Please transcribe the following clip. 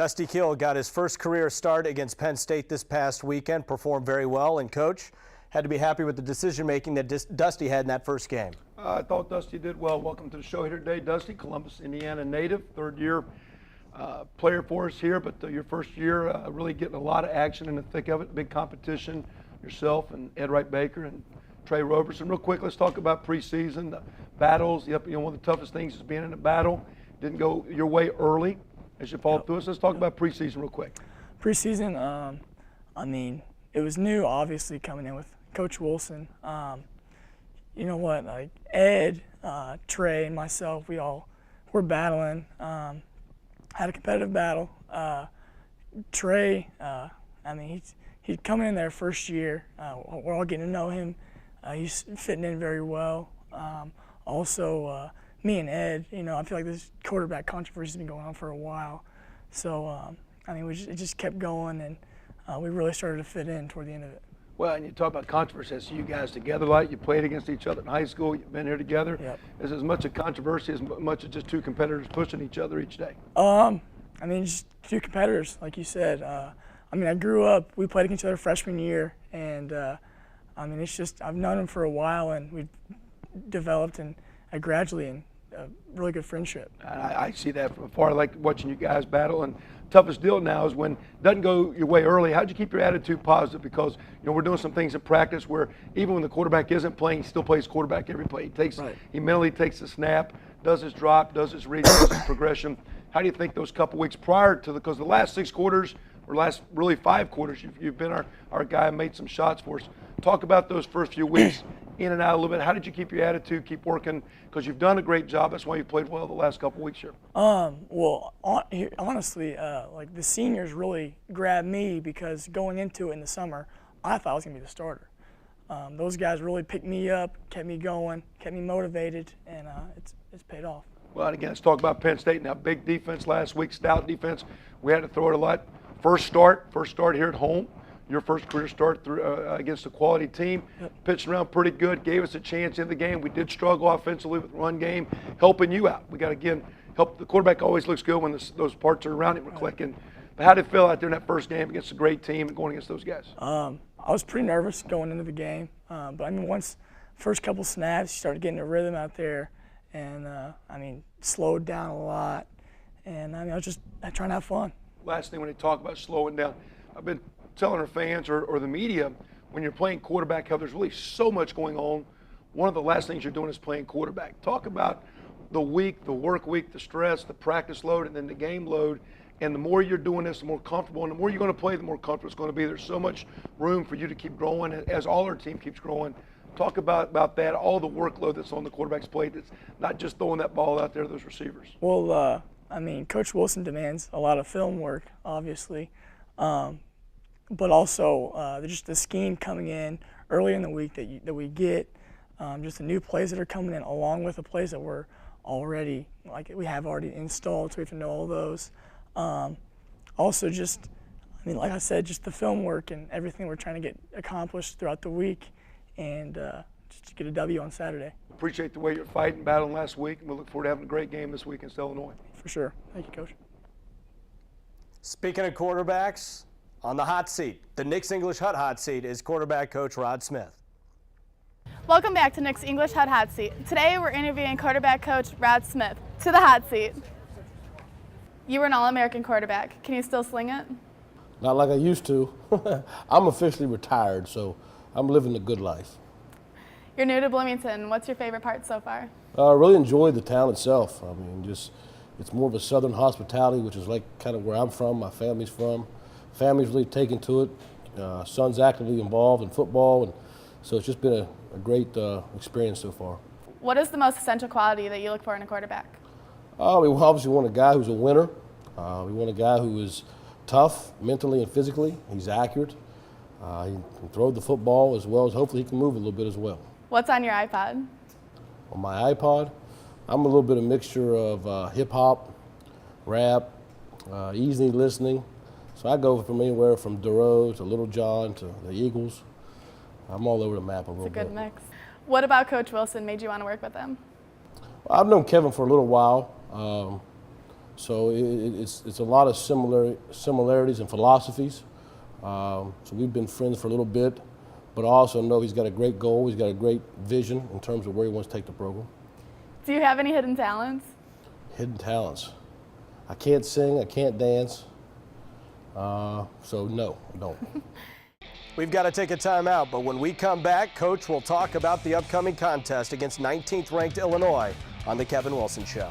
Dusty KIEL got his first career start against Penn State this past weekend, performed very well, and Coach had to be happy with the decision-making that Dusty had in that first game. I thought Dusty did well. Welcome to the show here today, Dusty. Columbus, Indiana native, third-year player for us here, but your first year really getting a lot of action in the thick of it, big competition, yourself and Ed Wright Baker and Trey Roberson. Real quick, let's talk about preseason, the battles. Yep, one of the toughest things is being in a battle. Didn't go your way early as you followed through us. Let's talk about preseason real quick. Preseason, I mean, it was new, obviously, coming in with Coach Wilson. You know what, like Ed, Trey, and myself, we all were battling, had a competitive battle. Trey, I mean, he'd come in there first year. We're all getting to know him. He's fitting in very well. Also, me and Ed, you know, I feel like this quarterback controversy has been going on for a while. So, I mean, it just kept going, and we really started to fit in toward the end of it. Well, and you talk about controversy. I see you guys together like you played against each other in high school. You've been here together. Yep. Is as much a controversy as much as just two competitors pushing each other each day? I mean, just two competitors, like you said. I mean, I grew up, we played against each other freshman year, and I mean, it's just, I've known him for a while, and we've developed and gradually in a really good friendship. I see that from afar. I like watching you guys battle, and toughest deal now is when it doesn't go your way early. How'd you keep your attitude positive? Because, you know, we're doing some things in practice where even when the quarterback isn't playing, he still plays quarterback every play. He mentally takes the snap, does his drop, does his read, does his progression. How do you think those couple weeks prior to because the last 6 quarters, or last really 5 quarters, you've been our guy and made some shots for us. Talk about those first few weeks, in and out a little bit. How did you keep your attitude, keep working? Because you've done a great job. That's why you played well the last couple weeks here. Well, honestly, like the seniors really grabbed me because going into it in the summer, I thought I was going to be the starter. Those guys really picked me up, kept me going, kept me motivated, and it's paid off. Well, and again, let's talk about Penn State now. Big defense last week, stout defense. We had to throw it a lot. First start here at home. Your first career start against a quality team. Yep. Pitched around pretty good, gave us a chance in the game. We did struggle offensively with the run game, helping you out. We got to, again, help. The quarterback always looks good when those parts are around him are clicking. But how did it feel out there in that first game against a great team and going against those guys? I was pretty nervous going into the game. But, I mean, once first couple snaps, you started getting a rhythm out there. And, I mean, slowed down a lot. And, I mean, I was just trying to have fun. Last thing when they talk about slowing down, I've been telling our fans or the media, when you're playing quarterback, how there's really so much going on. One of the last things you're doing is playing quarterback. Talk about the week, the work week, the stress, the practice load, and then the game load. And the more you're doing this, the more comfortable, and the more you're going to play, the more comfortable it's going to be. There's so much room for you to keep growing as all our team keeps growing. Talk about that, all the workload that's on the quarterback's plate. That's not just throwing that ball out there to those receivers. Well, I mean, Coach Wilson demands a lot of film work, obviously. But also just the scheme coming in early in the week that we get, just the new plays that are coming in along with the plays that we're already, like we have already installed, so we have to know all those. Also just, I mean, like I said, just the film work and everything we're trying to get accomplished throughout the week and just to get a W on Saturday. Appreciate the way you're fighting, battling last week, and we look forward to having a great game this week against Illinois. For sure. Thank you, Coach. Speaking of quarterbacks, on the hot seat, the Nick's English hot seat is quarterback coach Rod Smith. Welcome back to Nick's English hot seat. Today we're interviewing quarterback coach Rod Smith. To the hot seat. You were an All-American quarterback. Can you still sling it? Not like I used to. I'm officially retired, so I'm living the good life. You're new to Bloomington. What's your favorite part so far? I really enjoyed the town itself. I mean, it's more of a southern hospitality, which is like kind of where I'm from, my family's from. Family's really taken to it. Son's actively involved in football, and so it's just been a great experience so far. What is the most essential quality that you look for in a quarterback? We obviously want a guy who's a winner. We want a guy who is tough mentally and physically. He's accurate. He can throw the football as well as hopefully he can move a little bit as well. What's on your iPod? On my iPod, I'm a little bit of mixture of hip-hop, rap, easy listening. So I go from anywhere from Duro to Little John to the Eagles. I'm all over the map a little bit. It's a good mix. What about Coach Wilson made you want to work with him? I've known Kevin for a little while. So it's a lot of similarities and philosophies. So we've been friends for a little bit, but I also know he's got a great goal. He's got a great vision in terms of where he wants to take the program. Do you have any hidden talents? Hidden talents. I can't sing, I can't dance, so no, I don't. We've got to take a timeout, but when we come back, Coach will talk about the upcoming contest against 19th ranked Illinois on The Kevin Wilson Show.